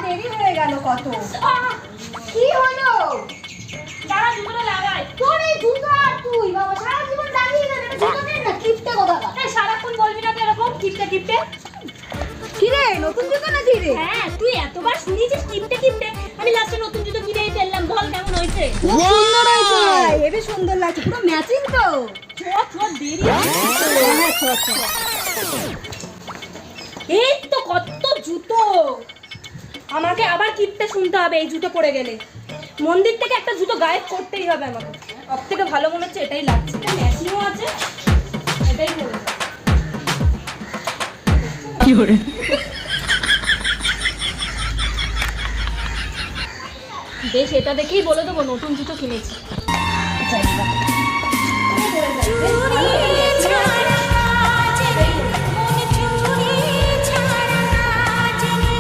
দেরি হয়ে গেল কত। কি হলো? দাঁড়া জুতোটা লাগাই। তোর এই জুতো আর তুই বাবা সারা জীবন লাগিয়ে গেল, এটা জুতো নেই না কিপটে কথা। এই সারাক্ষণ বলবি না তো এরকম কিপটে কিপটে। কি রে নতুন জুতো নাকি রে? হ্যাঁ তুই এতবার শুনিয়েছিস কিপটে কিপটে, আমি লাস্টে নতুন জুতো কিনেই ফেললাম। বল কেমন হয়েছে? খুব সুন্দর হয়েছে, হেবি সুন্দর লাগছে, পুরো ম্যাচিং তো। চ দেরি হ্যাঁ চ। এই তো কত জুতো, আমাকে আবার কিপটে শুনতে হবে এই জুতো পরে গেলে। মন্দির থেকে একটা জুতো গায়েব করতেই হবে আমাকে। সব থেকে ভালো মনে হচ্ছে এটাই লাগছে, ম্যাচিংও আছে, এটাই পরে যাবে। কি করে বেশ, এটা দেখেই বলে দেবো নতুন জুতো কিনেছি।